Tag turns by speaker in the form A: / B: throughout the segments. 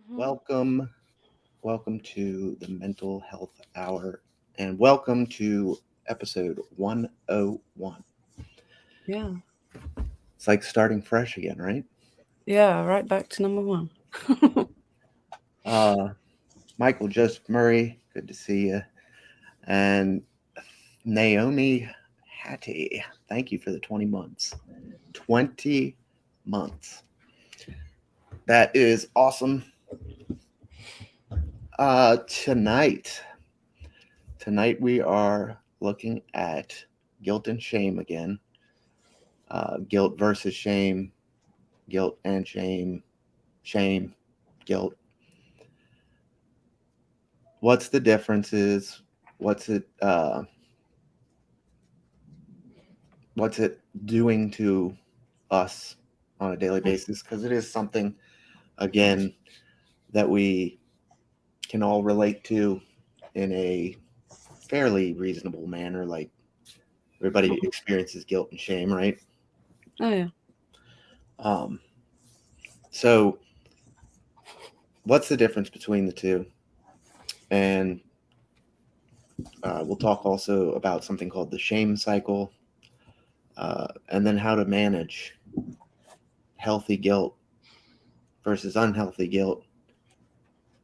A: Mhm.
B: Welcome to the Mental Health Hour, and welcome to episode 101.
A: Yeah.
B: It's like starting fresh again, right?
A: Yeah, right back to number one.
B: Uh, Michael Joseph Murray, good to see you. And Naomi Hattie, thank you for the 20 months. 20 months. That is awesome. Uh, tonight, tonight we are looking at guilt and shame again. Guilt versus shame, guilt and shame, guilt. What's the differences? What's it? What's it doing to us on a daily basis? Because it is something, again, that we can all relate to in a fairly reasonable manner. Like everybody experiences guilt and shame, right?
A: Oh yeah.
B: Um, so, what's the difference between the two? And we'll talk also about something called the shame cycle, and then how to manage healthy guilt versus unhealthy guilt,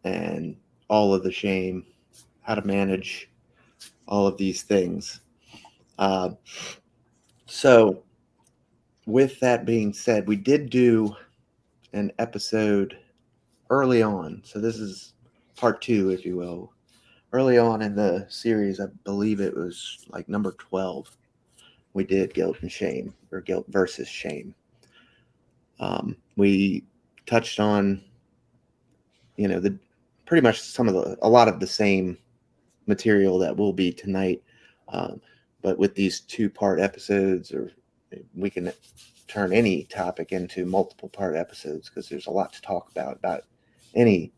B: and all of the shame, how to manage all of these things. Uh, so, with that being said, we did do an episode early on. So, this is part two, if you will. Early on in the series, I believe it was like number 12, we did guilt and shame, or guilt versus shame. We touched on, the pretty much a lot of the same material that will be tonight. Um, but with these two-part episodes, or we can turn any topic into multiple part episodes because there's a lot to talk about any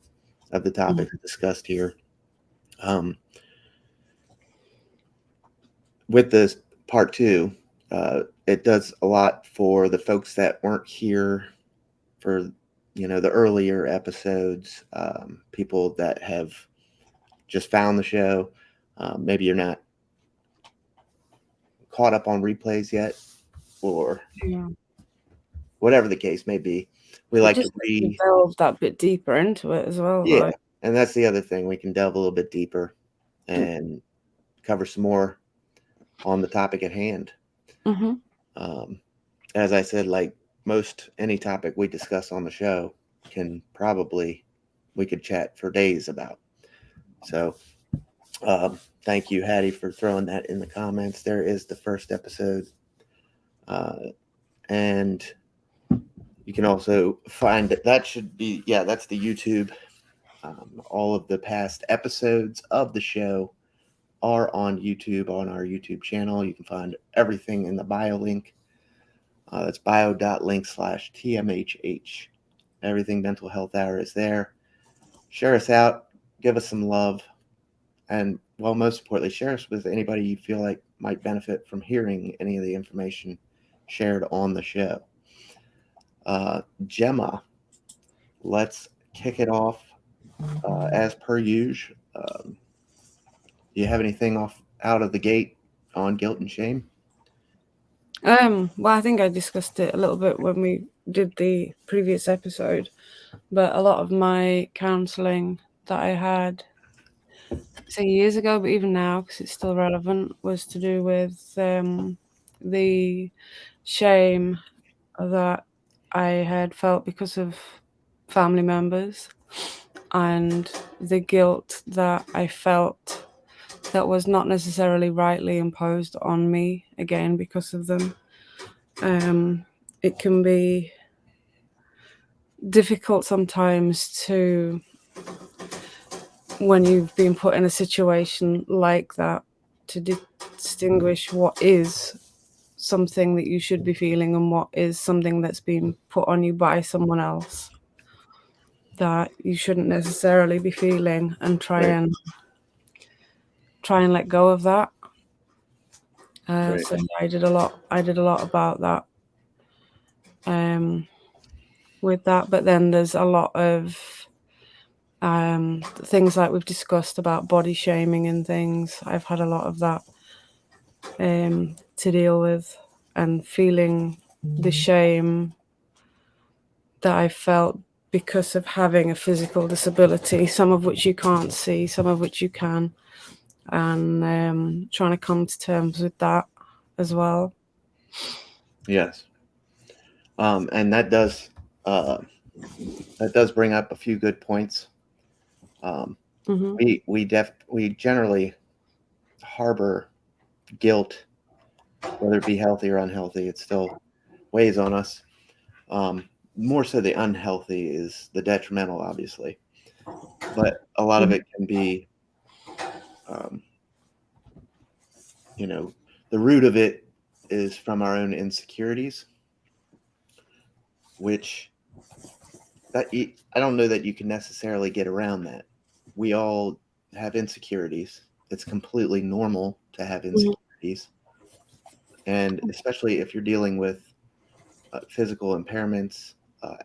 B: of the
A: Mhm.
B: topics discussed here. Um, with this part two, it does a lot for the folks that weren't here for the earlier episodes, people that have just found the show. Maybe you're not caught up on replays yet, or
A: Yeah.
B: whatever the case may be. We
A: It
B: like to
A: just lets you delve that bit deeper into it as well,
B: yeah,
A: like.
B: and that's the other thing. We can delve a little bit deeper and cover some more on the topic at hand.
A: Mhm.
B: Um, as I said, like most any topic we discuss on the show can probably we could chat for days about. So thank you, Hattie, for throwing that in the comments. There is the first episode, uh, and you can also find it. That should be that's the YouTube. All of the past episodes of the show are on YouTube on our YouTube channel. You can find everything in the bio link. That's bio.link/TMHH. Everything Mental Health Hour is there. Share us out, give us some love, and well, most importantly, share us with anybody you feel like might benefit from hearing any of the information shared on the show. Gemma, let's kick it off as per usual. Do you have anything off out of the gate on guilt and shame?
A: Well, I think I discussed it a little bit when we did the previous episode, but a lot of my counselling that I had, say years ago, but even now, because it's still relevant, was to do with the shame that I had felt because of family members and the guilt that I felt that was not necessarily rightly imposed on me again because of them. Um, it can be difficult sometimes to, when you've been put in a situation like that, to distinguish what is something that you should be feeling and what is something that's been put on you by someone else that you shouldn't necessarily be feeling, and
B: Right,
A: try and let go of that.
B: right,
A: So yeah, I did a lot about that, um, with that. But then there's a lot of Things like we've discussed about body shaming and things. I've had a lot of that to deal with, and feeling the shame that I felt because of having a physical disability, some of which you can't see, some of which you can, and trying to come to terms with that as well.
B: Yes. And uh, that does bring up a few good points. Um,
A: Hmm.
B: we generally harbor guilt, whether it be healthy or unhealthy. It still weighs on us. Um, More so, the unhealthy is the detrimental, obviously, but a lot of it can be, um, you know, the root of it is from our own insecurities, which I don't know that you can necessarily get around that. We all have insecurities. It's completely normal to have
A: Hmm.
B: insecurities, and especially if you're dealing with physical impairments, uh,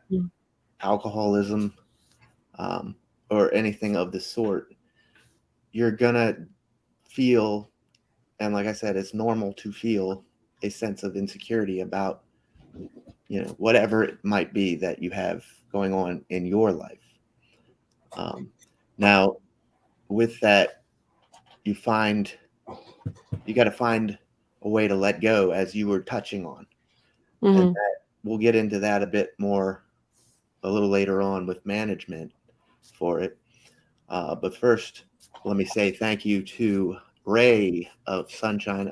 B: alcoholism, um, or anything of the sort, you're gonna feel, and like I said, it's normal to feel a sense of insecurity about, whatever it might be that you have going on in your life. Um, Now, with that, you find you got to find a way to let go, as you were touching on, and
A: Hmm.
B: that we'll get into that a bit more a little later on with management for it. But first, let me say thank you to a Ray of Sunshine,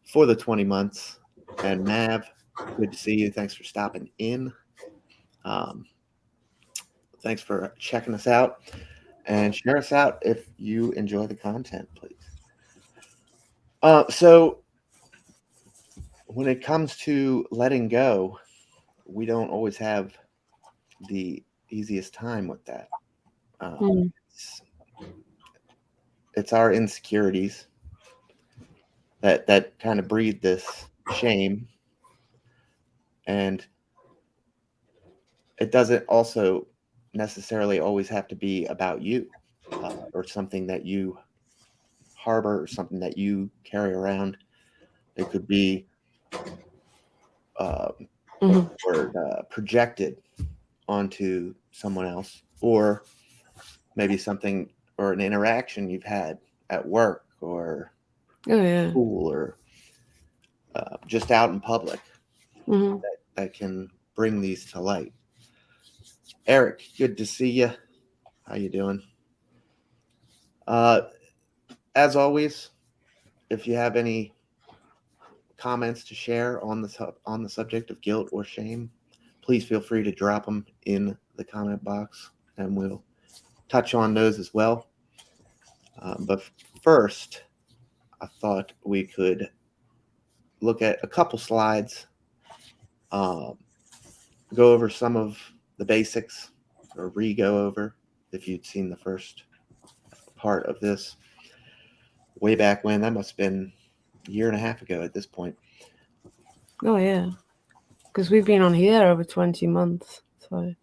B: for the 20 months. And Mav, good to see you. Thanks for stopping in. Um, Thanks for checking us out. And share us out if you enjoy the content, please. So, when it comes to letting go, we don't always have the easiest time with that. Um,
A: Mm.
B: it's, it's our insecurities that kind of breed this shame, and it doesn't also necessarily always have to be about you, or something that you harbor or something that you carry around. It could be, what's
A: Hmm.
B: the word, projected onto someone else, or maybe something or an interaction you've had at work or
A: Oh yeah.
B: school, or just out in public,
A: Hmm.
B: that can bring these to light. Eric, good to see you. How you doing? Uh, as always, if you have any comments to share on the subject of guilt or shame, please feel free to drop them in the comment box, and we'll touch on those as well. But first, I thought we could look at a couple slides, um, go over some of the basics, or re-go over, if you'd seen the first part of this way back when. That must have been a year and a half ago at this point.
A: Oh yeah. Because we've been on here over 20 months. So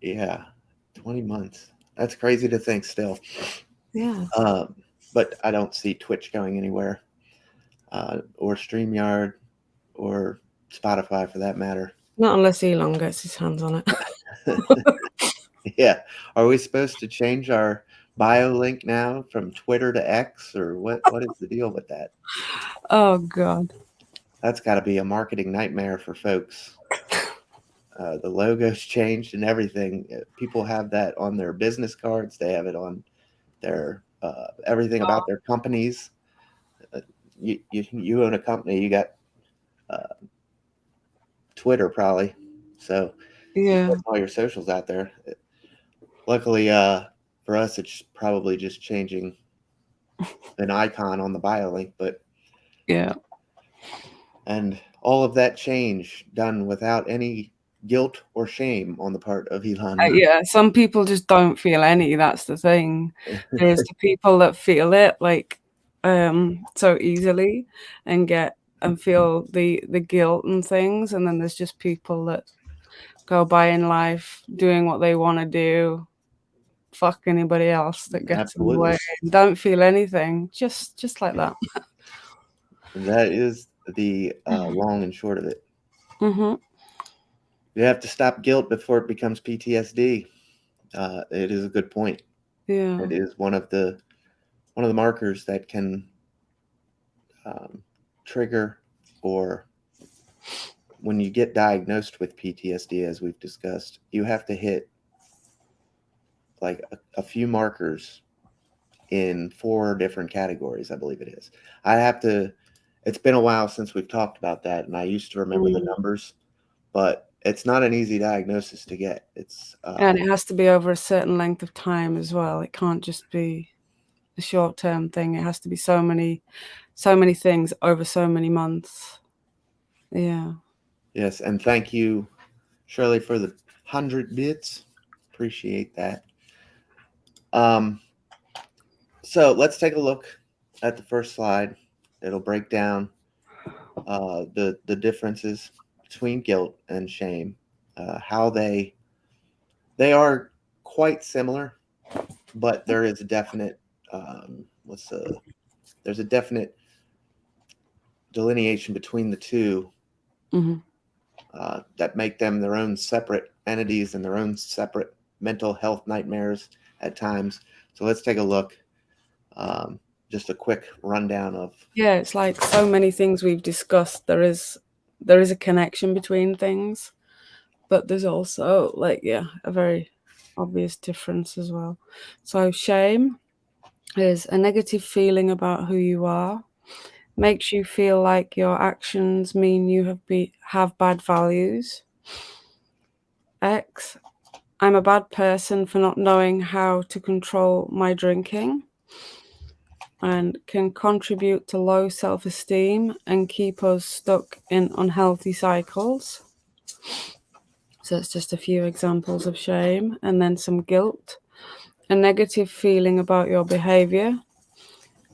B: Yeah, 20 months. That's crazy to think still.
A: yeah.
B: Um, but I don't see Twitch going anywhere, or StreamYard, or Spotify for that matter.
A: Not unless Elon gets his hands on it.
B: Yeah. Are we supposed to change our bio link now from Twitter to X, or what is the deal with that?
A: Oh god.
B: That's got to be a marketing nightmare for folks. The logo's changed and everything. People have that on their business cards. They have it on their everything about their companies. You own a company. You got uh, Twitter probably, so you
A: Yeah.
B: put all your socials out there. Luckily, for us, it's probably just changing an icon on the bio link, but
A: Yeah.
B: and all of that change done without any guilt or shame on the part of Elon Musk.
A: Yeah, some people just don't feel any, that's the thing. There's the people that feel it, like, so easily and feel the guilt and things, and then there's just people that go by in life doing what they want to do, fuck anybody else that gets in the way,
B: Absolutely.
A: and don't feel anything, just like that.
B: That is the long and short of it.
A: Hmm.
B: You have to stop guilt before it becomes PTSD. It is a good point.
A: Yeah.
B: It is one of the markers that can um, trigger, or when you get diagnosed with PTSD, as we've discussed, you have to hit like a few markers in 4 different categories, I believe it is. I have to, it's been a while since we've talked about that, and I used to remember the
A: Mm.
B: numbers, but it's not an easy diagnosis to get. It's,
A: And it has to be over a certain length of time as well. It can't just be a short-term thing. It has to be so many things over so many months. Yeah.
B: yes, and thank you, Shirley, for the 100 bits. Appreciate that. Um, so let's take a look at the first slide. It'll break down the differences between guilt and shame, how they are quite similar, but there is a definite what's there's a definite delineation between the two
A: Hmm.
B: that make them their own separate entities and their own separate mental health nightmares at times. So let's take a look. Um, just a quick rundown of.
A: Yeah, it's like so many things we've discussed. There is a connection between things, but there's also like, yeah, a very obvious difference as well. So shame is a negative feeling about who you are, makes you feel like your actions mean you have bad values. X, I'm a bad person for not knowing how to control my drinking, and can contribute to low self-esteem and keep us stuck in unhealthy cycles. So it's just a few examples of shame. And then some guilt, a negative feeling about your behavior,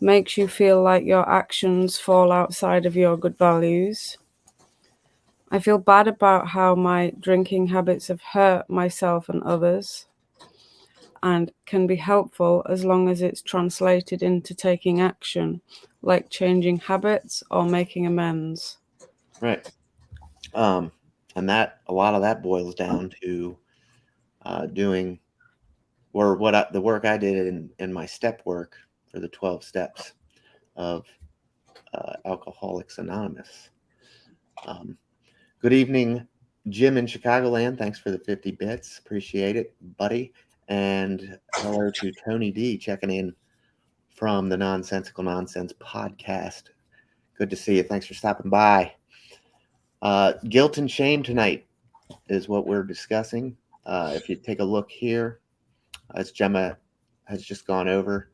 A: makes you feel like your actions fall outside of your good values. I feel bad about how my drinking habits have hurt myself and others, and can be helpful as long as it's translated into taking action, like changing habits or making amends.
B: Right. Um, and that a lot of that boils down to doing, or the work I did in my step work for the 12 steps of Alcoholics Anonymous. Um, good evening, Jim in Chicagoland. Thanks for the 50 bits. Appreciate it, buddy. And hello to Tony D checking in from the Nonsensical Nonsense podcast. Good to see you. Thanks for stopping by. Guilt and shame tonight is what we're discussing. If you take a look here, as Gemma has just gone over,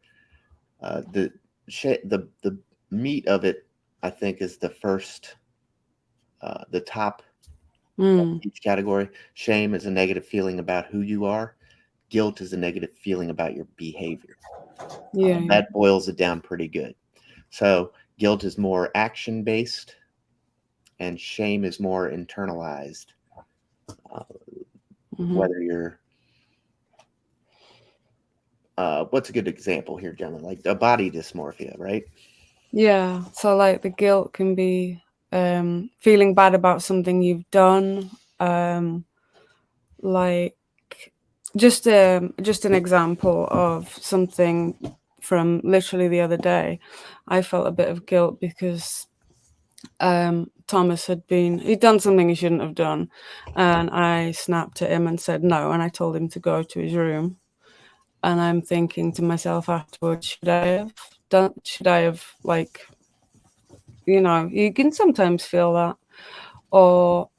B: the the meat of it, I think, is the first, the top of
A: Mm,
B: each category. Shame is a negative feeling about who you are. Guilt is a negative feeling about your behavior.
A: yeah, yeah.
B: That boils it down pretty good. So guilt is more action based, and shame is more internalized. Uh,
A: Hmm.
B: whether you're what's a good example here, Gemma? Like a body dysmorphia, right?
A: Yeah. So like the guilt can be feeling bad about something you've done. Um, like just an example of something from literally the other day. I felt a bit of guilt because Thomas he'd done something he shouldn't have done, and I snapped at him and said no, and I told him to go to his room. And I'm thinking to myself afterwards, should I have, like, you can sometimes feel that, or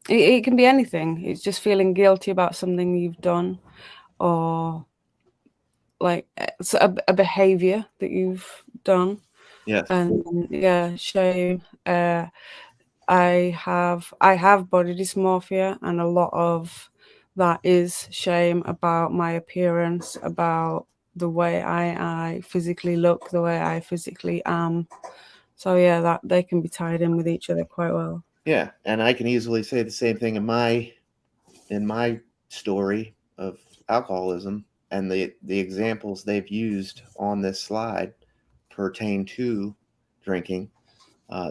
A: it can be anything. It's just feeling guilty about something you've done, or like it's a behavior that you've done,
B: Yes.
A: and yeah, shame. I have body dysmorphia, and a lot of that is shame about my appearance, about the way I physically look, the way I physically am. So yeah, that they can be tied in with each other quite well.
B: Yeah, and I can easily say the same thing in my story of alcoholism, and the examples they've used on this slide pertain to drinking.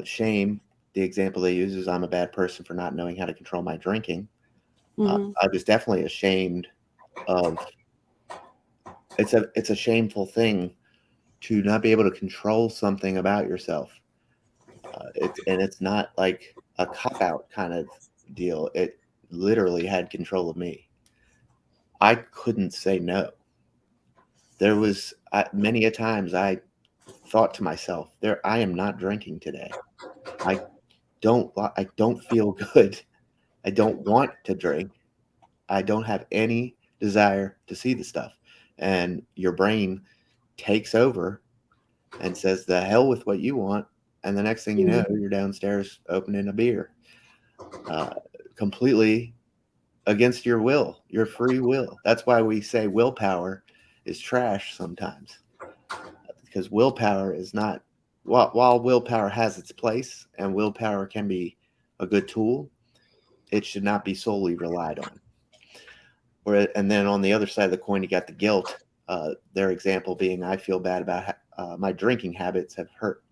B: Shame, the example they use is I'm a bad person for not knowing how to control my drinking.
A: Hmm.
B: I was definitely ashamed of. It's a shameful thing to not be able to control something about yourself. It's not like a cop out kind of deal. It literally had control of me. I couldn't say no. There was many a times I thought to myself, "There, I am not drinking today. I I don't feel good. I don't want to drink. I don't have any desire to see the stuff." And your brain takes over and says, "The hell with what you want." And the next thing you know, you're downstairs opening a beer, uh, completely against your will, your free will. That's why we say willpower is trash sometimes, because willpower is not, while willpower has its place and willpower can be a good tool, it should not be solely relied on. And then on the other side of the coin, you got the guilt. Their example being, I feel bad about my drinking habits have hurt.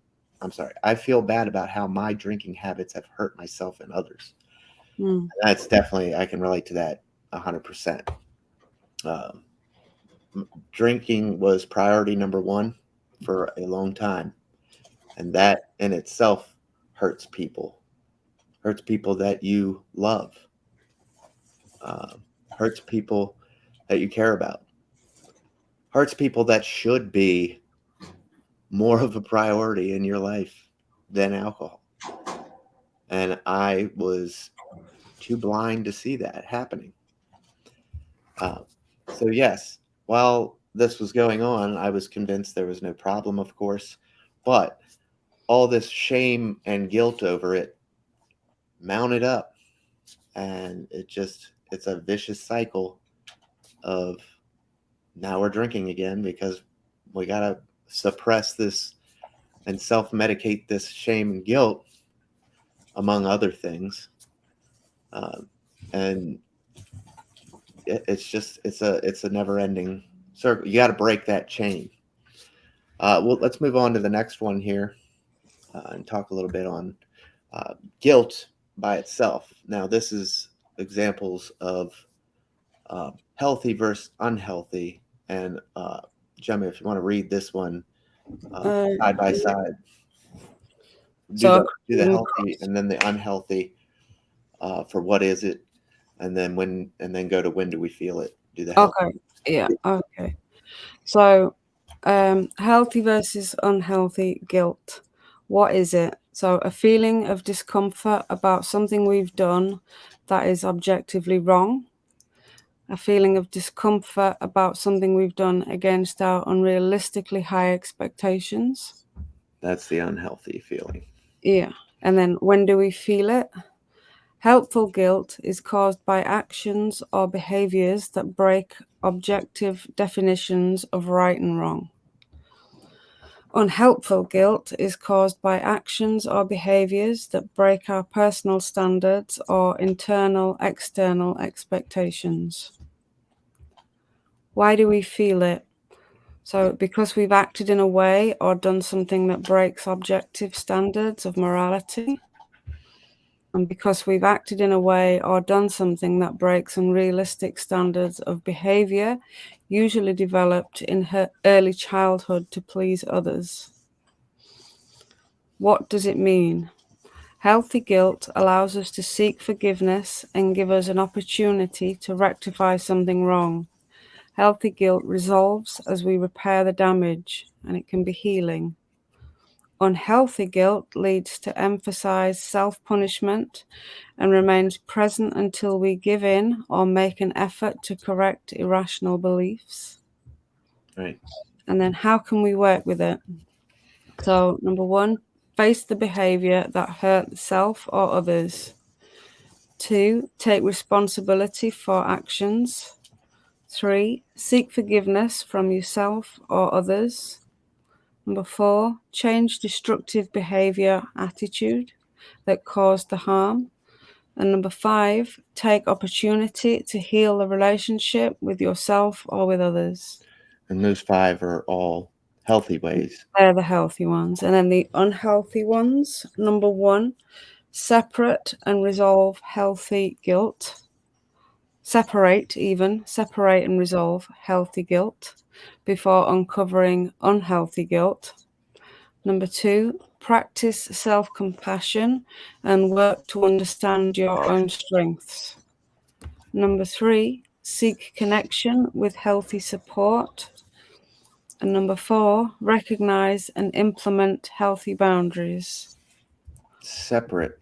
B: I'm sorry. I feel bad about how my drinking habits have hurt myself and others.
A: Mm.
B: That's definitely, I can relate to that 100%. Um, Drinking was priority number one for a long time. And that in itself hurts people that you love, hurts people that you care about, hurts people that should be more of a priority in your life than alcohol. And I was too blind to see that happening. Uh, so, yes, while this was going on, I was convinced there was no problem, of course, but all this shame and guilt over it mounted up. And it's a vicious cycle of now we're drinking again because we got to suppress this and self medicate this shame and guilt, among other things. Um, and it's a never ending circle. You got to break that chain. Well, let's move on to the next one here, and talk a little bit on guilt by itself. Now, this is examples of healthy versus unhealthy. And Gemma, if you want to read this one
A: Uh,
B: side by side,
A: so
B: do the healthy and then the unhealthy, for what is it, and then go to when do we feel it. Do the healthy.
A: okay, yeah, okay. So, healthy versus unhealthy guilt. What is it? So, a feeling of discomfort about something we've done that is objectively wrong. A feeling of discomfort about something we've done against our unrealistically high expectations.
B: That's the unhealthy feeling.
A: Yeah. And then when do we feel it? Helpful guilt is caused by actions or behaviors that break objective definitions of right and wrong. Unhelpful guilt is caused by actions or behaviors that break our personal standards or internal, external expectations. Why do we feel it? So, because we've acted in a way or done something that breaks objective standards of morality, and because we've acted in a way or done something that breaks unrealistic standards of behavior, usually developed in her early childhood to please others. What does it mean? Healthy guilt allows us to seek forgiveness and give us an opportunity to rectify something wrong. Healthy guilt resolves as we repair the damage, and it can be healing. Unhealthy guilt leads to emphasized self punishment and remains present until we give in or make an effort to correct irrational beliefs.
B: Right.
A: And then, how can we work with it? So, number one, face the behavior that hurt self or others. Two, take responsibility for actions. Three, seek forgiveness from yourself or others. Number four, change destructive behavior attitude. that caused the harm. And number 5, take opportunity to heal the relationship with yourself or with others.
B: And those 5 are all healthy ways.
A: They're the healthy ones. And then the unhealthy ones, number 1, separate and resolve healthy guilt. Separate and resolve healthy guilt before uncovering unhealthy guilt. Number 2, practice self-compassion and work to understand your own strengths. Number 3, seek connection with healthy support. And number 4, recognize and implement healthy boundaries.
B: Separate.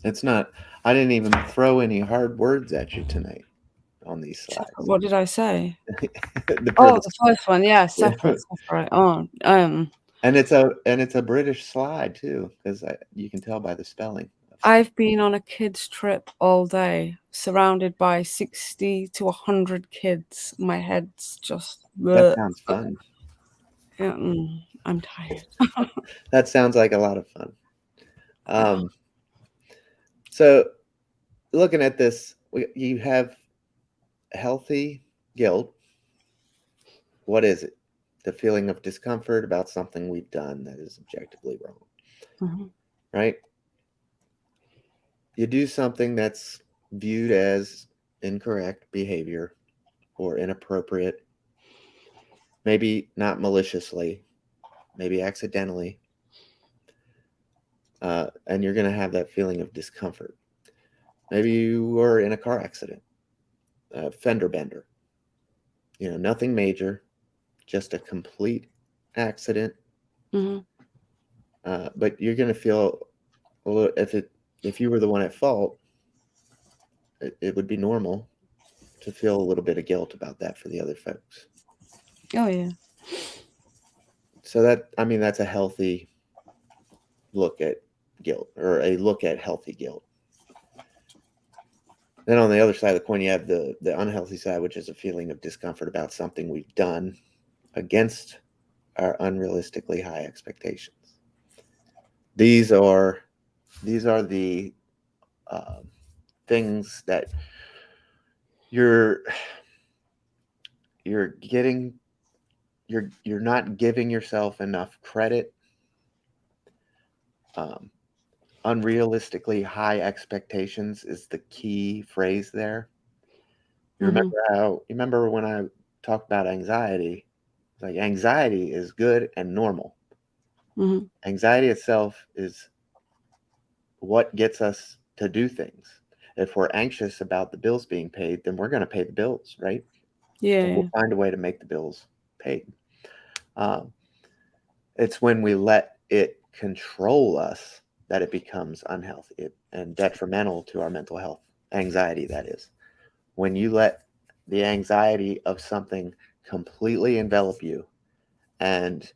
B: It's not, I didn't even throw any hard words at you tonight on these slides.
A: What did I say?
B: The
A: The first one, yeah, separate. Oh,
B: and it's a British slide too, because you can tell by the spelling.
A: I've been on a kids trip all day, surrounded by 60 to 100 kids. My head's just.
B: That sounds fun.
A: Yeah, I'm tired.
B: That sounds like a lot of fun. So, looking at this, you have healthy guilt. What is it? The feeling of discomfort about something we've done that is objectively wrong.
A: Mm-hmm.
B: Right? You do something that's viewed as incorrect behavior or inappropriate, maybe not maliciously, maybe accidentally, and you're going to have that feeling of discomfort. Maybe you were in a car accident, fender bender, nothing major, just a complete accident.
A: Mm-hmm.
B: But you're going to feel a little, if you were the one at fault, it would be normal to feel a little bit of guilt about that for the other folks.
A: Oh yeah.
B: So that's a healthy look at guilt, or a look at healthy guilt. Then on the other side of the coin, you have the unhealthy side, which is a feeling of discomfort about something we've done against our unrealistically high expectations. These are the things that you're getting, you're not giving yourself enough credit. Unrealistically high expectations is the key phrase there. You remember when I talked about anxiety? Like, anxiety is good and normal.
A: Mm-hmm.
B: Anxiety itself is what gets us to do things. If we're anxious about the bills being paid, then we're going to pay the bills, right?
A: Yeah.
B: And we'll find a way to make the bills paid. It's when we let it control us that it becomes unhealthy and detrimental to our mental health. Anxiety, that is. When you let the anxiety of something completely envelop you and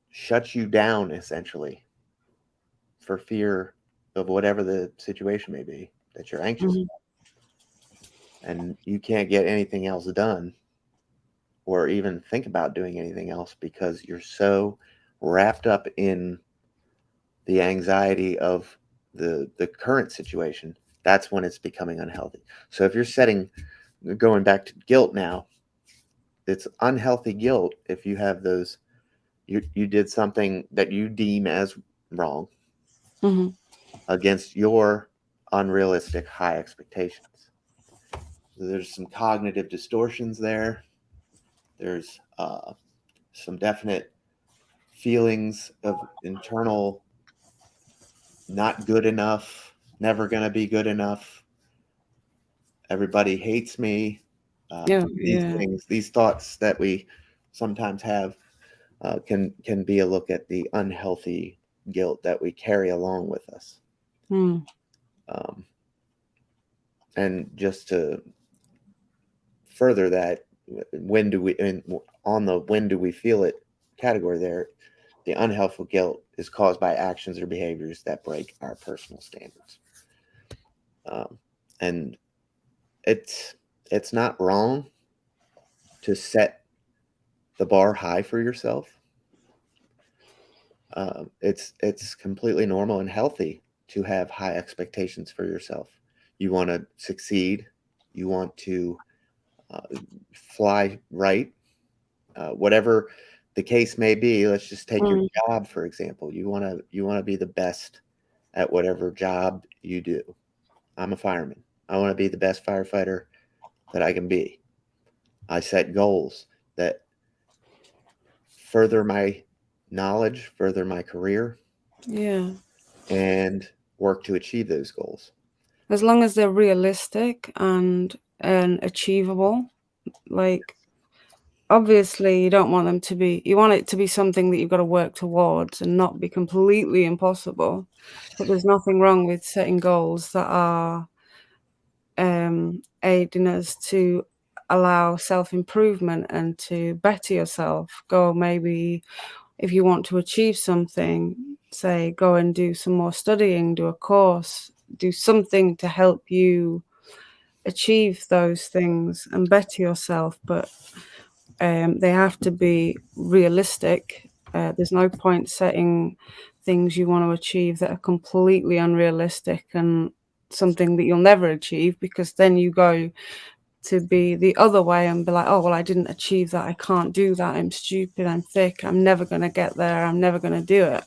B: shut you down, essentially, for fear of whatever the situation may be that you're anxious
A: Mm-hmm.
B: about, and you can't get anything else done or even think about doing anything else because you're so wrapped up in the anxiety of the current situation. That's when it's becoming unhealthy. So if you're going back to guilt now, it's unhealthy guilt if you have those, you did something that you deem as wrong,
A: Mm-hmm.
B: against your unrealistic high expectations. There's some cognitive distortions there. There's some definite feelings of internal not good enough, never going to be good enough, everybody hates me. These
A: Yeah.
B: things, these thoughts that we sometimes have, can be a look at the unhealthy guilt that we carry along with us.
A: Mm.
B: And just to further that, when do we, and on the when do we feel it category there, the unhelpful guilt is caused by actions or behaviors that break our personal standards. And it's not wrong to set the bar high for yourself. It's completely normal and healthy to have high expectations for yourself. You want to succeed. You want to fly right. Whatever the case may be, let's just take your
A: Mm.
B: job for example. You want to be the best at whatever job you do. I'm a fireman. I want to be the best firefighter that I can be. I set goals that further my knowledge, further my career,
A: Yeah.
B: and work to achieve those goals.
A: As long as they're realistic and achievable, like obviously you don't want them to be, you want it to be something that you've got to work towards and not be completely impossible. But there's nothing wrong with setting goals that are aiding us to allow self-improvement and to better yourself. Go maybe if you want to achieve something, say go and do some more studying, do a course, do something to help you achieve those things and better yourself. But they have to be realistic. There's no point setting things you want to achieve that are completely unrealistic and something that you'll never achieve, because then you go to be the other way and be like, oh, well, I didn't achieve that. I can't do that. I'm stupid. I'm thick. I'm never going to get there. I'm never going to do it.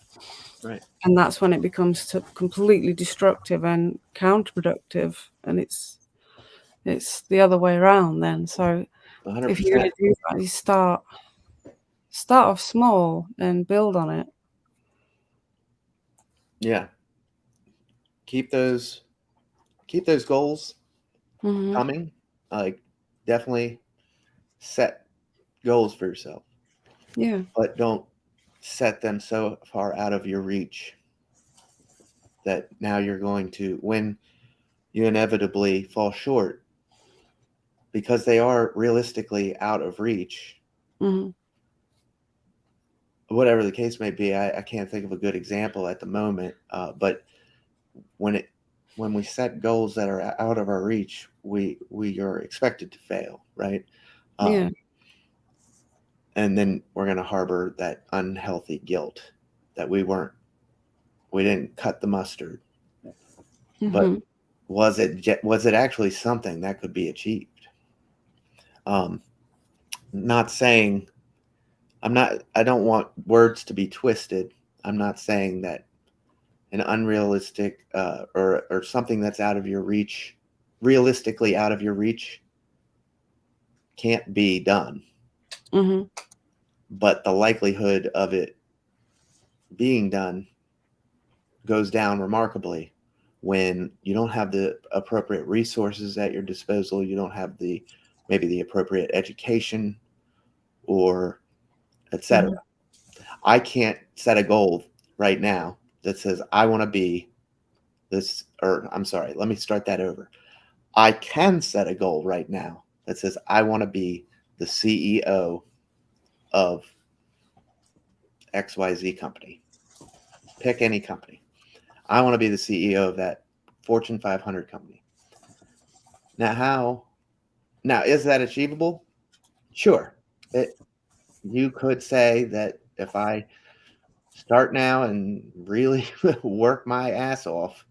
B: Right.
A: And that's when it becomes completely destructive and counterproductive. And it's the other way around then. So if you're
B: 100%.
A: going to do that, you start off small and build on it.
B: Yeah. Keep those keep those goals
A: Hmm.
B: coming. Like definitely set goals for yourself,
A: Yeah.
B: but don't set them so far out of your reach that now you're going to, when you inevitably fall short, because they are realistically out of reach,
A: Hmm.
B: whatever the case may be. I can't think of a good example at the moment, but when it when we set goals that are out of our reach, we are expected to fail, right?
A: Yeah.
B: And then we're going to harbor that unhealthy guilt that we didn't cut the mustard. But
A: Hmm.
B: was it actually something that could be achieved? Um, not saying I don't want words to be twisted. I'm not saying that an unrealistic or something that's out of your reach, realistically out of your reach, can't be done.
A: Hmm.
B: But the likelihood of it being done goes down remarkably when you don't have the appropriate resources at your disposal. You don't have maybe the appropriate education or etc.
A: Hmm.
B: I can't set a goal right now that says I want to be this, or I'm sorry, let me start that over. I can set a goal right now that says I want to be the CEO of XYZ company. Pick any company. I want to be the CEO of that Fortune 500 company. Now is that achievable? Sure. It You could say that if I start now and really work my ass off,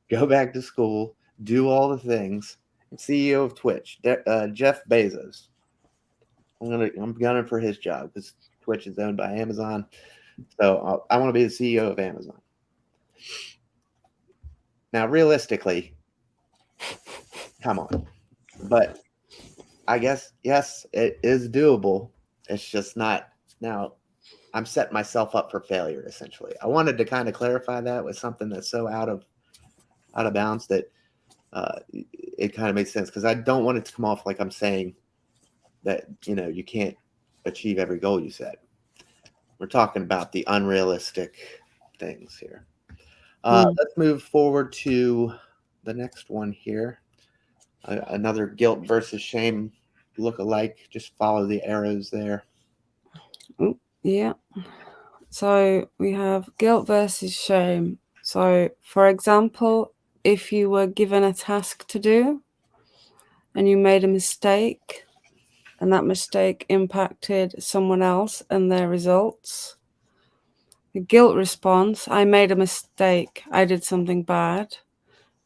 B: go back to school, do all the things. CEO of Twitch, Jeff Bezos. I'm gunning for his job because Twitch is owned by Amazon. So I want to be the CEO of Amazon. Now, realistically, come on. But I guess yes, it is doable. It's just not now. I'm setting myself up for failure. Essentially, I wanted to kind of clarify that with something that's so out of bounds that it kind of makes sense, because I don't want it to come off like I'm saying that you can't achieve every goal you set. We're talking about the unrealistic things here.
A: Mm.
B: Let's move forward to the next one here. Another guilt versus shame look alike. Just follow the arrows there.
A: Oh, yeah. So we have guilt versus shame. So, for example, if you were given a task to do and you made a mistake, and that mistake impacted someone else and their results, The guilt response, I made a mistake, I did something bad.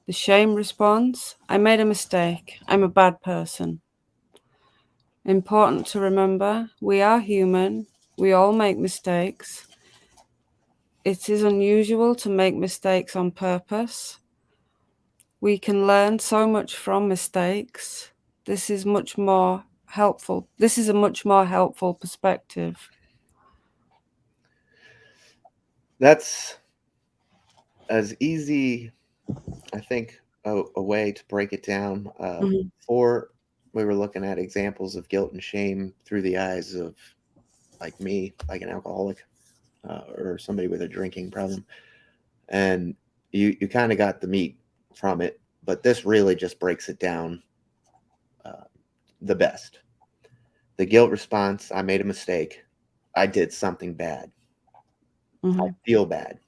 A: The shame response, I made a mistake, I'm a bad person. Important to remember, we are human, we all make mistakes. It is unusual to make mistakes on purpose. We can learn so much from mistakes. This is much more helpful. This is a much more helpful perspective.
B: That's as easy, I think, a way to break it down.
A: Mm-hmm.
B: Before we were looking at examples of guilt and shame through the eyes of like me, like an alcoholic, or somebody with a drinking problem, and you kind of got the meat from it, but this really just breaks it down uh, the best. The guilt response: I made a mistake. I did something bad. I
A: Mm-hmm.
B: feel bad.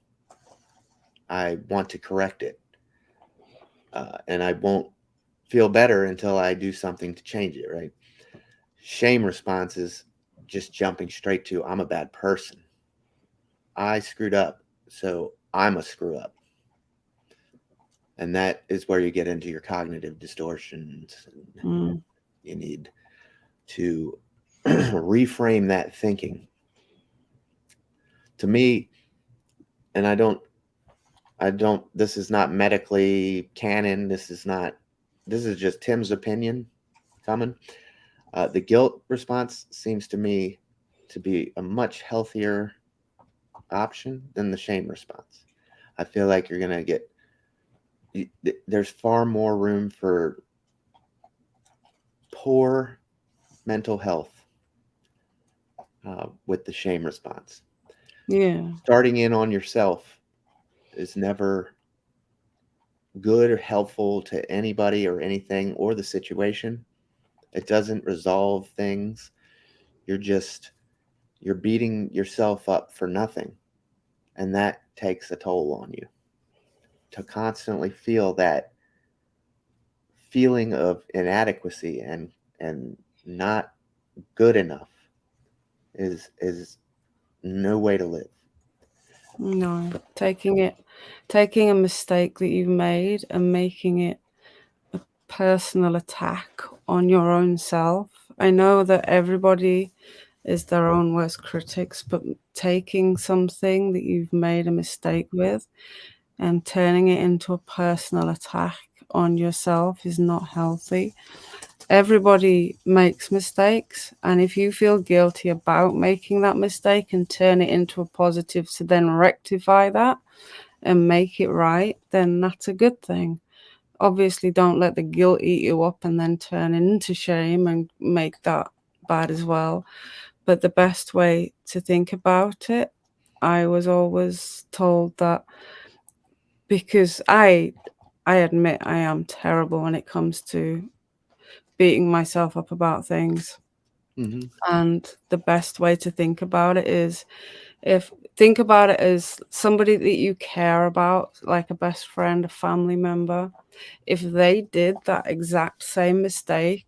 B: I want to correct it, and I won't feel better until I do something to change it. Right? Shame response is just jumping straight to I'm a bad person. I screwed up, so I'm a screw up. And that is where you get into your cognitive distortions. And
A: Mm.
B: you need to reframe that thinking. To me, and I don't, this is not medically canon. This is just Tim's opinion coming. The guilt response seems to me to be a much healthier option than the shame response. I feel like you're going to get, there's far more room for poor mental health with the shame response.
A: Yeah.
B: Starting in on yourself is never good or helpful to anybody or anything or the situation. It doesn't resolve things. You're just you're beating yourself up for nothing, and that takes a toll on you. To constantly feel that feeling of inadequacy and not good enough is no way to live.
A: No. Taking a mistake that you've made and making it a personal attack on your own self. I know that everybody is their own worst critics, but taking something that you've made a mistake with and turning it into a personal attack on yourself is not healthy. Everybody makes mistakes, and if you feel guilty about making that mistake and turn it into a positive to then rectify that and make it right, then that's a good thing. Obviously, don't let the guilt eat you up and then turn into shame and make that bad as well. But the best way to think about it, I was always told that, because I admit I am terrible when it comes to beating myself up about things.
B: Mm-hmm.
A: And the best way to think about it is, if think about it as somebody that you care about, like a best friend, a family member. If they did that exact same mistake,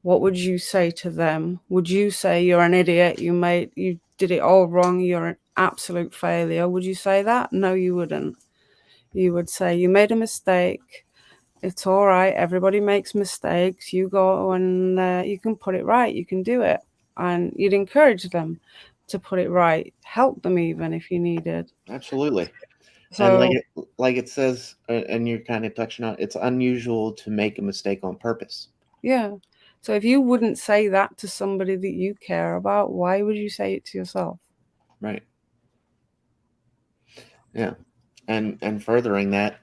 A: what would you say to them? Would you say you're an idiot, you did it all wrong, you're an absolute failure? Would you say that? No, you wouldn't. You would say you made a mistake. It's all right. Everybody makes mistakes. You go and you can put it right. You can do it. And you'd encourage them to put it right. Help them even if you needed.
B: Absolutely. And
A: So,
B: like it says, and you're kind of touching on, it's unusual to make a mistake on purpose.
A: yeah. So if you wouldn't say that to somebody that you care about, why would you say it to yourself?
B: Right. Yeah. And furthering that,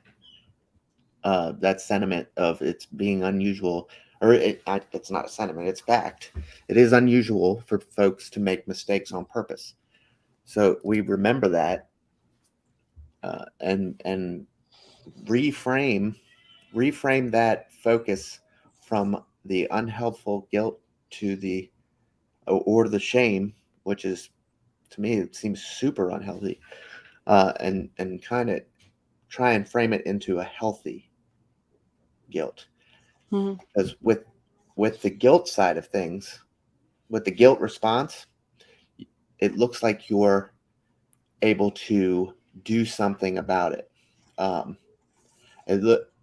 B: that sentiment of it's being unusual, or it's not a sentiment, it's fact. It is unusual for folks to make mistakes on purpose. So we remember that, and reframe reframe that focus from the unhelpful guilt to the or the shame, which is, to me, it seems super unhealthy, and kind of try and frame it into a healthy guilt.
A: Mm-hmm.
B: Because with the guilt side of things, with the guilt response, it looks like you're able to do something about it.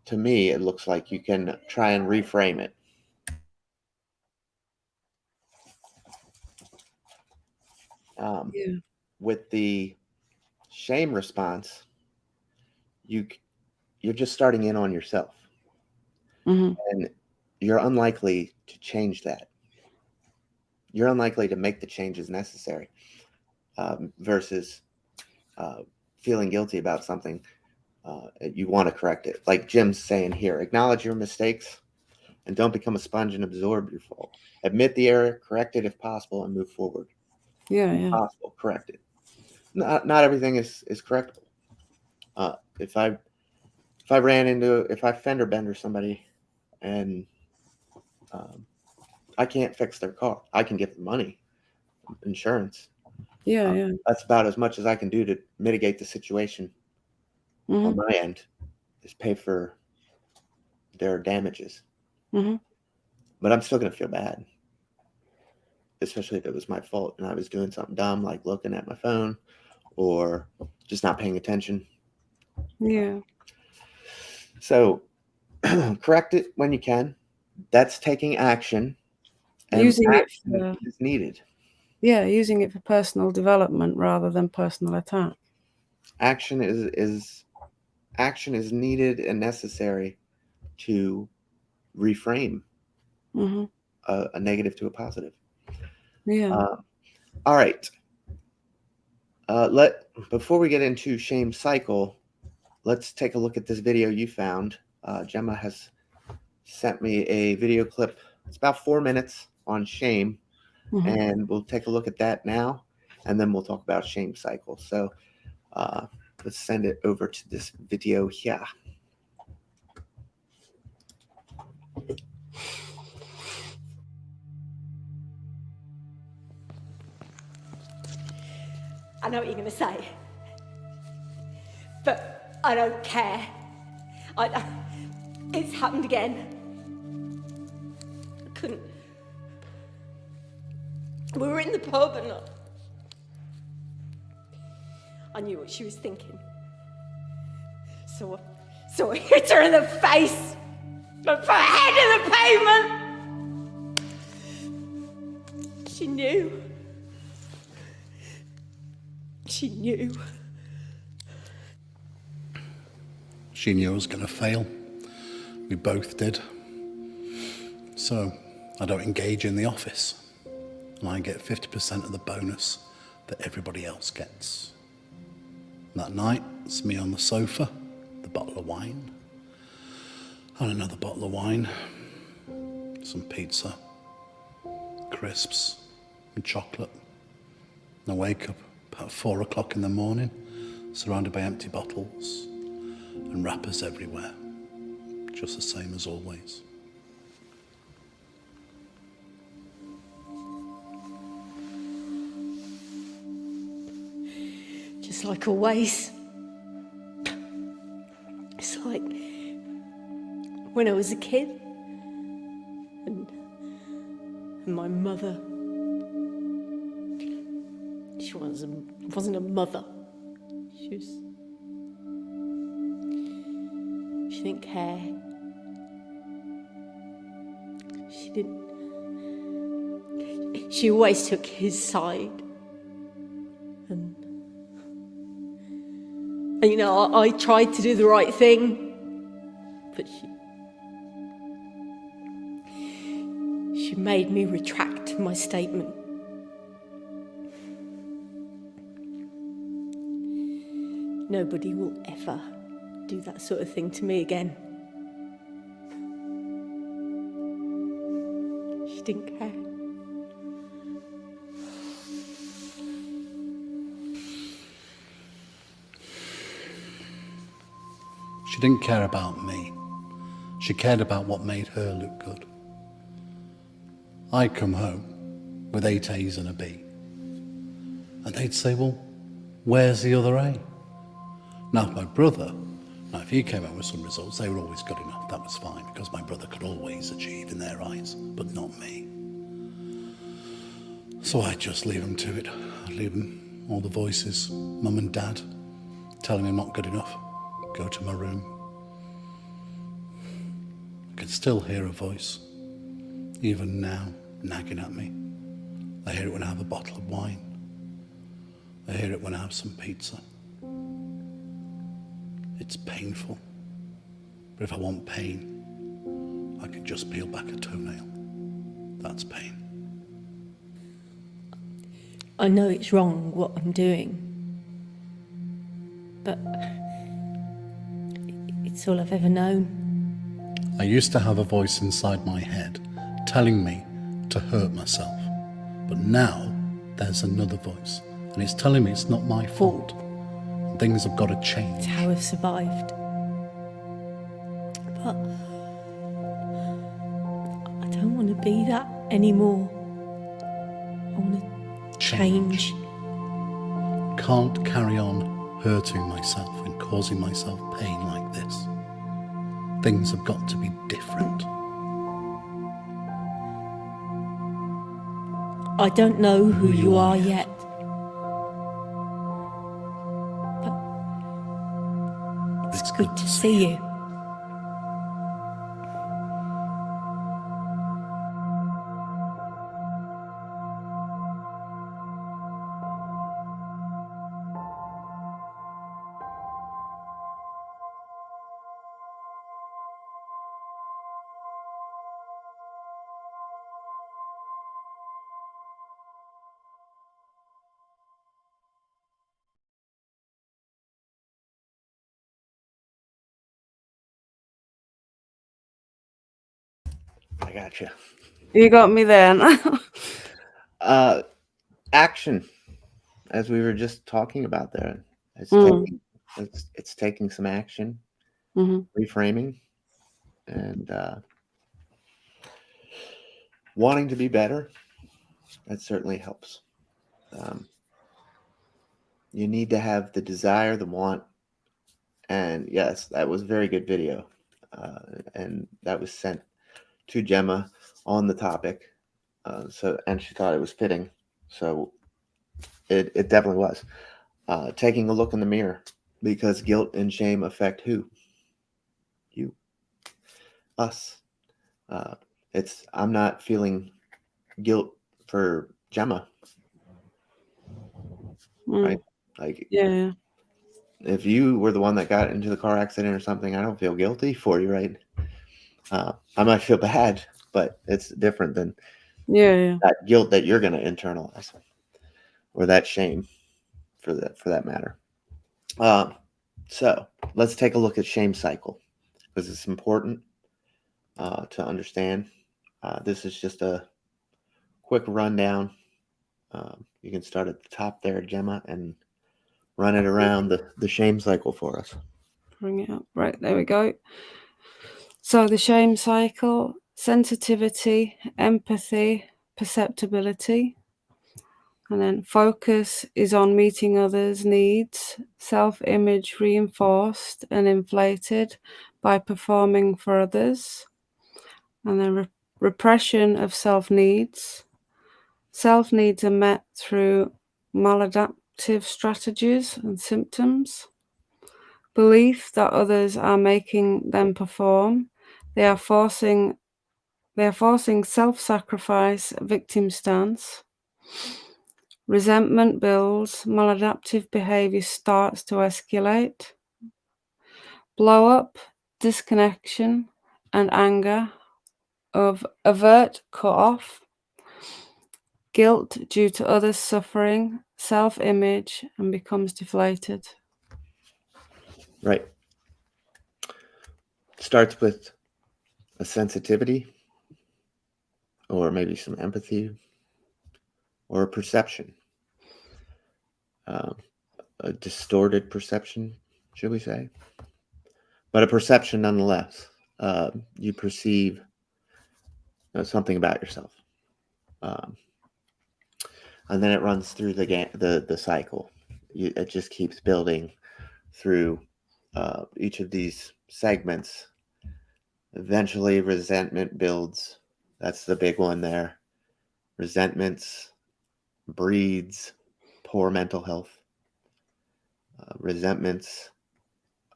B: To me, it looks like you can try and reframe it.
A: Yeah.
B: With the shame response, you're just starting in on yourself,
A: Mm-hmm.
B: and you're unlikely to change that. You're unlikely to make the changes necessary, versus feeling guilty about something. You want to correct it. Like Jim's saying here, acknowledge your mistakes and don't become a sponge and absorb your fault. Admit the error, correct it if possible, and move forward.
A: Yeah,
B: If
A: yeah.
B: possible, correct it. Not everything is correctable. If I fender bender somebody and um, I can't fix their car, I can give them money, insurance.
A: Yeah, yeah.
B: That's about as much as I can do to mitigate the situation on
A: Mm-hmm.
B: my end, is pay for their damages.
A: Mm-hmm.
B: But I'm still going to feel bad, especially if it was my fault and I was doing something dumb like looking at my phone or just not paying attention.
A: Yeah.
B: So correct it when you can. That's taking action, and
A: Using it
B: action
A: for
B: is needed.
A: using it for personal development rather than personal attack.
B: Action is needed and necessary to reframe
A: Mm-hmm.
B: a negative to a positive.
A: Yeah.
B: All right. Before we get into shame cycle, let's take a look at this video you found. Gemma has sent me a video clip. It's about 4 minutes on shame,
A: Mm-hmm.
B: and we'll take a look at that now, and then we'll talk about shame cycle. So let's send it over to this video here.
C: I know what you're going to say, but I don't care. It's happened again. I couldn't. We were in the pub and I knew what she was thinking. So I hit her in the face. I put her head in the pavement. She knew. She knew.
D: She knew I was going to fail. We both did. So I don't engage in the office. And I get 50% of the bonus that everybody else gets. That night, it's me on the sofa, the bottle of wine, and another bottle of wine, some pizza, crisps, and chocolate. And I wake up about 4 o'clock in the morning, surrounded by empty bottles and wrappers everywhere, just the same as always.
C: Just like always. It's like when I was a kid and my mother, she wasn't a mother. She didn't care. She always took his side. And you know, I tried to do the right thing, but she made me retract my statement. Nobody will ever do that sort of thing to me again. She didn't care.
D: She didn't care about me. She cared about what made her look good. I'd come home with 8 A's and a B. And they'd say, well, where's the other A? Now, if he came out with some results, they were always good enough. That was fine, because my brother could always achieve in their eyes, but not me. So I'd just leave them to it. I'd leave them all the voices, mum and dad, telling me I'm not good enough. Go to my room. I can still hear a voice, even now, nagging at me. I hear it when I have a bottle of wine. I hear it when I have some pizza. It's painful. But if I want pain, I can just peel back a toenail. That's pain.
C: I know it's wrong what I'm doing, but it's all I've ever known.
D: I used to have a voice inside my head telling me to hurt myself. But now there's another voice, and it's telling me it's not my fault. Things have got to change.
C: It's how I've survived. But I don't want to be that anymore. I want to change.
D: Can't carry on hurting myself and causing myself pain like this. Things have got to be different.
C: I don't know who you are yet. But it's good to see you.
B: I gotcha.
A: You got me then.
B: Action, as we were just talking about there. It's taking some action, reframing, and wanting to be better. That certainly helps. You need to have the desire, the want, and yes, that was a very good video, and that was sent to Gemma on the topic. And she thought it was fitting, so it definitely was. Taking a look in the mirror, because guilt and shame affect who? You, us. I'm not feeling guilt for Gemma, right? Like,
A: Yeah.
B: if you were the one that got into the car accident or something, I don't feel guilty for you, right? I might feel bad, but it's different than that guilt that you're going to internalize, or that shame, for that matter. So let's take a look at shame cycle, because it's important to understand. This is just a quick rundown. You can start at the top there, Gemma, and run it around the shame cycle for us.
A: Bring it up. Right, there we go. So the shame cycle: sensitivity, empathy, perceptibility. And then focus is on meeting others' needs, self-image reinforced and inflated by performing for others. And then repression of self-needs. Self-needs are met through maladaptive strategies and symptoms. Belief that others are making them perform. They are forcing self-sacrifice, victim stance. Resentment builds, maladaptive behavior starts to escalate. Blow up, disconnection, and anger of avert, cut off. Guilt due to others' suffering, self-image, and becomes deflated.
B: Right. Starts with a sensitivity, or maybe some empathy, or a perception. A distorted perception, should we say? But a perception nonetheless. You perceive something about yourself. And then it runs through the cycle. It just keeps building through each of these segments. Eventually, resentment builds. That's the big one there. Resentments breeds poor mental health. Resentments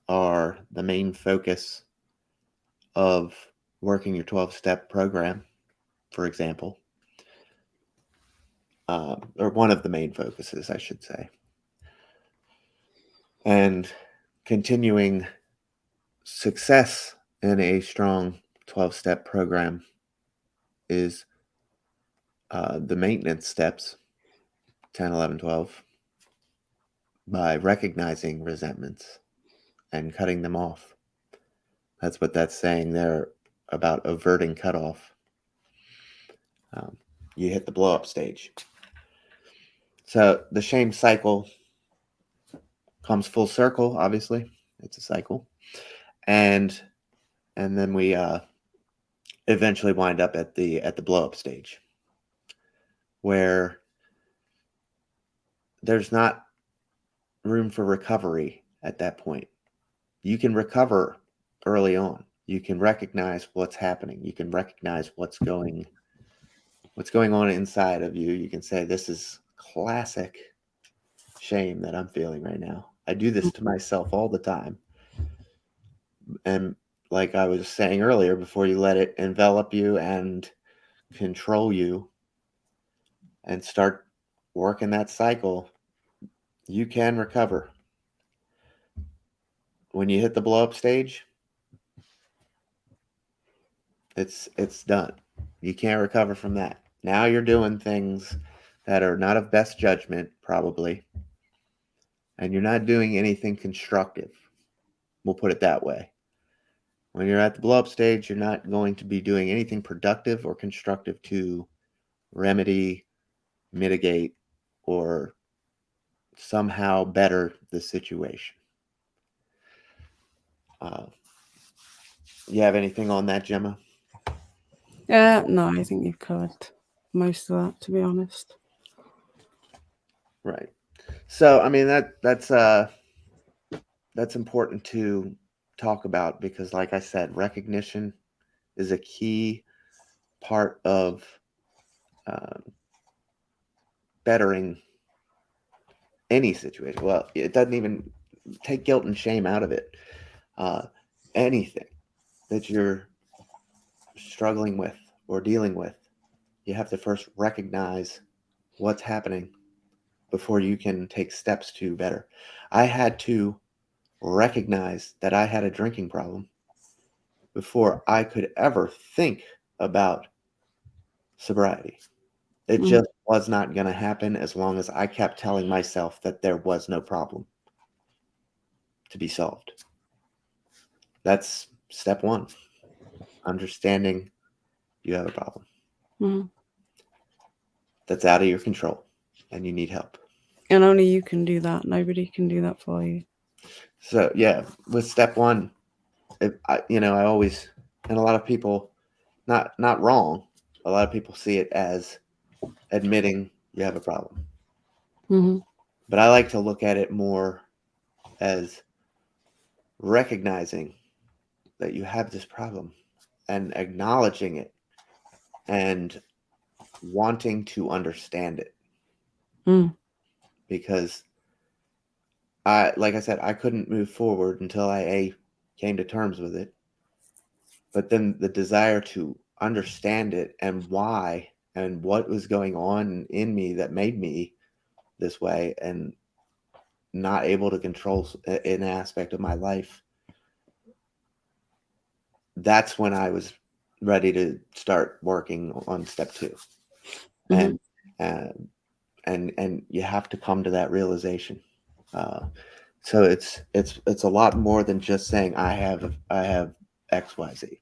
B: are the main focus of working your 12-step program, for example, or one of the main focuses, I should say. And continuing success in a strong 12-step program is the maintenance steps, 10, 11, 12, by recognizing resentments and cutting them off. That's what that's saying there about averting cutoff. You hit the blow-up stage. So the shame cycle comes full circle, obviously. It's a cycle. And then we eventually wind up at the blow-up stage, where there's not room for recovery at that point. You can recover early on. You can recognize what's happening. You can recognize what's going on inside of you. You can say, this is classic shame that I'm feeling right now. I do this to myself all the time. And like I was saying earlier, before you let it envelop you and control you and start working that cycle, you can recover. When you hit the blow up stage, it's done. You can't recover from that. Now you're doing things that are not of best judgment, probably, and you're not doing anything constructive. We'll put it that way. When you're at the blow up stage, you're not going to be doing anything productive or constructive to remedy, mitigate, or somehow better the situation. You have anything on that, Gemma?
A: No, I think you've covered most of that, to be honest.
B: Right. So, I mean, that's important to talk about because, like I said, recognition is a key part of bettering any situation. Well, it doesn't even take guilt and shame out of it. Anything that you're struggling with or dealing with, you have to first recognize what's happening before you can take steps to better. I had to recognize that I had a drinking problem before I could ever think about sobriety. It just was not going to happen as long as I kept telling myself that there was no problem to be solved. That's step one. Understanding you have a problem.
A: Mm-hmm.
B: That's out of your control and you need help.
A: And only you can do that. Nobody can do that for you.
B: So, yeah, with step one, I always, and a lot of people, not wrong, a lot of people see it as admitting you have a problem.
A: Mm-hmm.
B: But I like to look at it more as recognizing that you have this problem and acknowledging it and wanting to understand it. Because like I said, I couldn't move forward until I came to terms with it. But then the desire to understand it and why and what was going on in me that made me this way and not able to control an aspect of my life. That's when I was ready to start working on step two. And you have to come to that realization. So it's a lot more than just saying I have XYZ.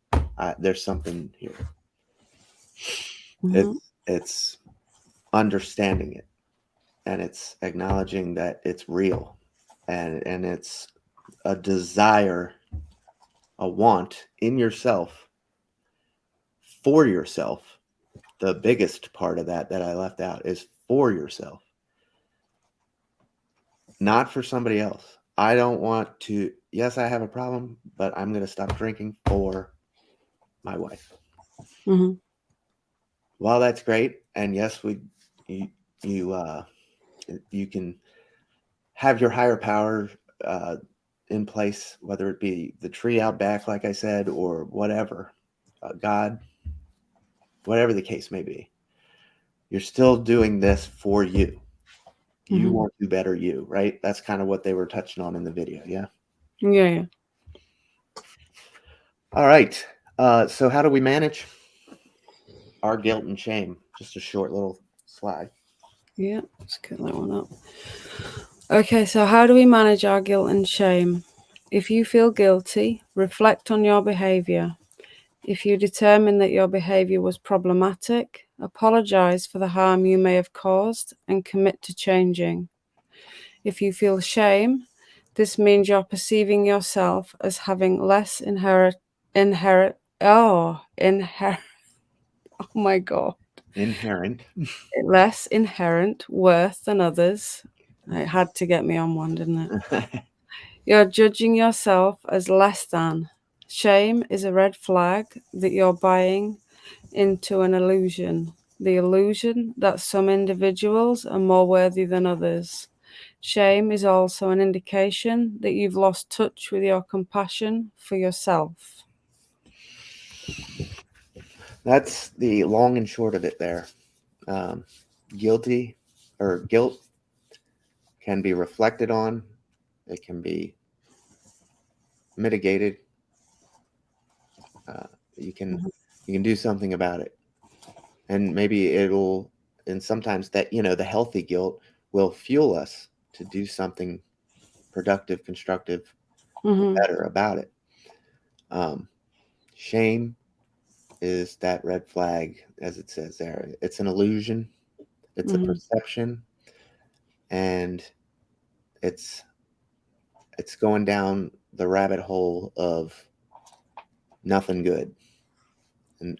B: There's something here. It's understanding it, and it's acknowledging that it's real, and it's a desire, a want in yourself for yourself. The biggest part of that I left out is for yourself, not for somebody else. I don't want to. Yes, I have a problem, but I'm going to stop drinking for my wife.
A: Mm-hmm.
B: Well, that's great, and yes, you You can have your higher power in place, whether it be the tree out back, like I said, or whatever, God, whatever the case may be. You're still doing this for you. You
A: Mhm.
B: want to better you, right? That's kind of what they were touching on in the video. Yeah.
A: Yeah, yeah.
B: All right. So how do we manage our guilt and shame? Just a short little slide.
A: Yeah, let's get that one up. Okay, so how do we manage our guilt and shame? If you feel guilty, reflect on your behavior. If you determine that your behavior was problematic, apologize for the harm you may have caused and commit to changing. If you feel shame, this means you're perceiving yourself as having less oh my god,
B: Inherent.
A: less inherent worth than others. It had to get me on one, didn't it? You're judging yourself as less than. Shame is a red flag that you're buying into an illusion. The illusion that some individuals are more worthy than others. Shame is also an indication that you've lost touch with your compassion for yourself.
B: That's the long and short of it there. Um, guilty or guilt can be reflected on. It can be mitigated. Uh, you can you can do something about it, and maybe it'll. And sometimes that the healthy guilt will fuel us to do something productive, constructive, or
A: Mm-hmm.
B: better about it. Um, Shame is that red flag, as it says there. It's an illusion. It's a
A: Mm-hmm.
B: perception, and it's it's going down the rabbit hole of nothing good,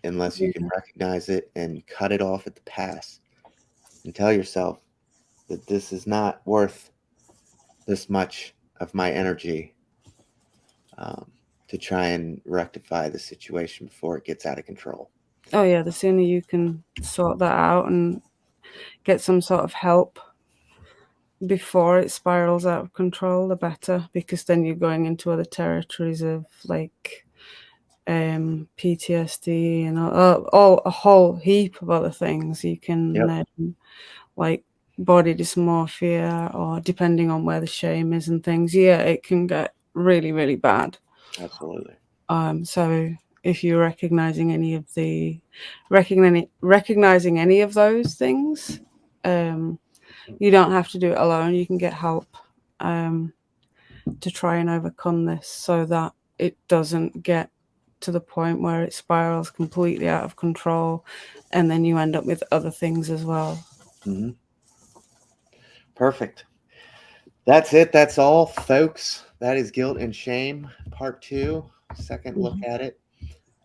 B: unless you can
A: Yeah.
B: recognize it and cut it off at the pass and tell yourself that this is not worth this much of my energy, um, to try and rectify the situation before it gets out of control.
A: Oh yeah, the sooner you can sort that out and get some sort of help before it spirals out of control, the better, because then you're going into other territories of like PTSD and all a whole heap of other things. You can
B: Yep,
A: like body dysmorphia, or depending on where the shame is and things. Yeah, it can get really, really bad.
B: absolutely.
A: So if you're recognizing any of those things, um, you don't have to do it alone. You can get help um, to try and overcome this so that it doesn't get to the point where it spirals completely out of control and then you end up with other things as well.
B: Hmm. Perfect. That's it. That's all, folks. That is Guilt and Shame, part 2, second look
A: Mhm.
B: at it.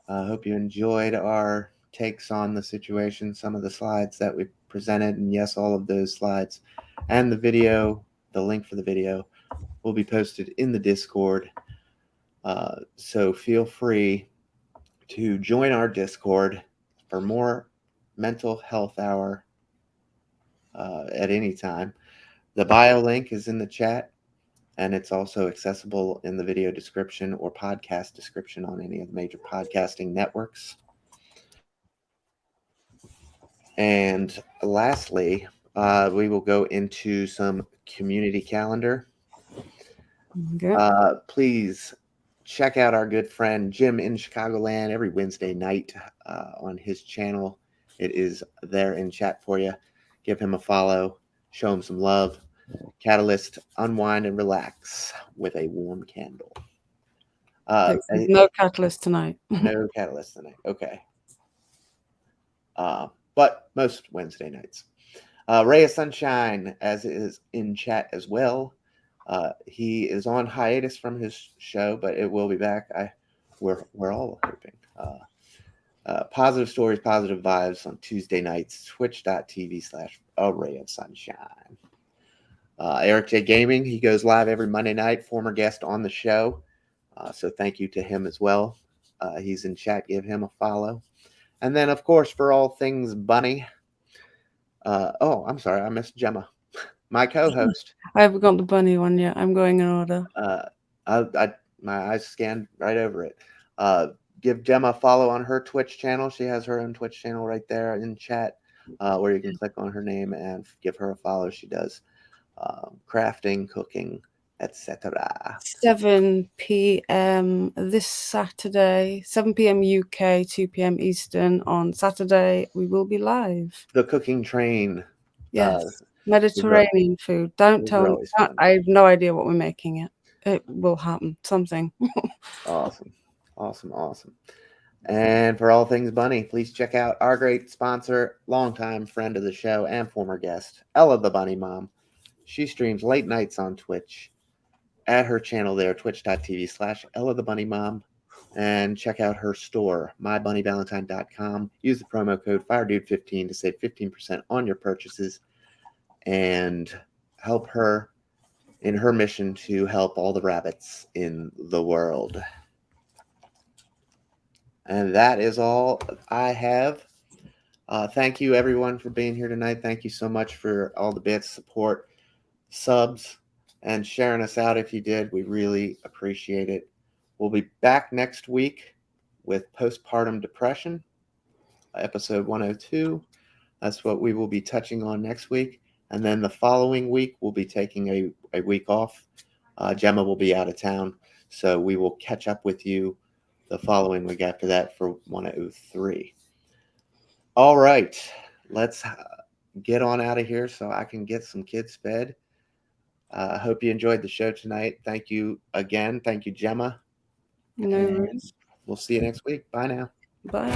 B: I hope you enjoyed our takes on the situation, some of the slides that we presented, and yes, all of those slides and the video, the link for the video will be posted in the Discord. So feel free to join our Discord for more mental health hour at any time. The bio link is in the chat, and it's also accessible in the video description or podcast description on any of the major podcasting networks. And lastly, we will go into some community calendar.
A: Okay.
B: Please check out our good friend Jim in Chicagoland every Wednesday night on his channel. It is there in chat for you. Give him a follow, show him some love. Catalyst, unwind and relax with a warm candle.
A: No catalyst tonight.
B: No Catalyst tonight. Okay. But most Wednesday nights. Ray of Sunshine, as is in chat as well. He is on hiatus from his show, but it will be back. We're all hoping. Positive stories, positive vibes on Tuesday nights. Twitch.tv/A Ray of Sunshine. Eric J Gaming, he goes live every Monday night. Former guest on the show, so thank you to him as well. He's in chat. Give him a follow. And then, of course, for all things Bunny. Oh, I'm sorry, I missed Gemma. my co-host.
A: I haven't got the bunny one yet. I'm going in order.
B: My eyes scanned right over it. Give Gemma a follow on her Twitch channel. She has her own Twitch channel right there in chat, where you can click on her name and give her a follow. She does crafting, cooking, etc.
A: 7 p.m. this Saturday, 7 p.m. UK, 2 p.m. Eastern on Saturday. We will be live.
B: The cooking train.
A: Yes, Mediterranean food. Don't tell me.
B: always fun.
A: I have no idea what we're making yet. It will happen. Something.
B: Awesome. And for all things bunny, please check out our great sponsor, longtime friend of the show and former guest, Ella the Bunny Mom. She streams late nights on Twitch at her channel there, twitch.tv/Ella the Bunny Mom. And check out her store, mybunnyvalentine.com. Use the promo code FireDude15 to save 15% on your purchases and help her in her mission to help all the rabbits in the world. And that is all I have. Thank you, everyone, for being here tonight. Thank you so much for all the bits, support, subs, and sharing us out if you did. We really appreciate it. We'll be back next week with postpartum depression, episode 102. That's what we will be touching on next week. And then the following week, we'll be taking a week off. Gemma will be out of town, so we will catch up with you the following week after that for 103. All right, let's get on out of here so I can get some kids fed. I hope you enjoyed the show tonight. Thank you again. Thank you, Gemma.
A: No worries.
B: We'll see you next week. Bye now.
A: Bye.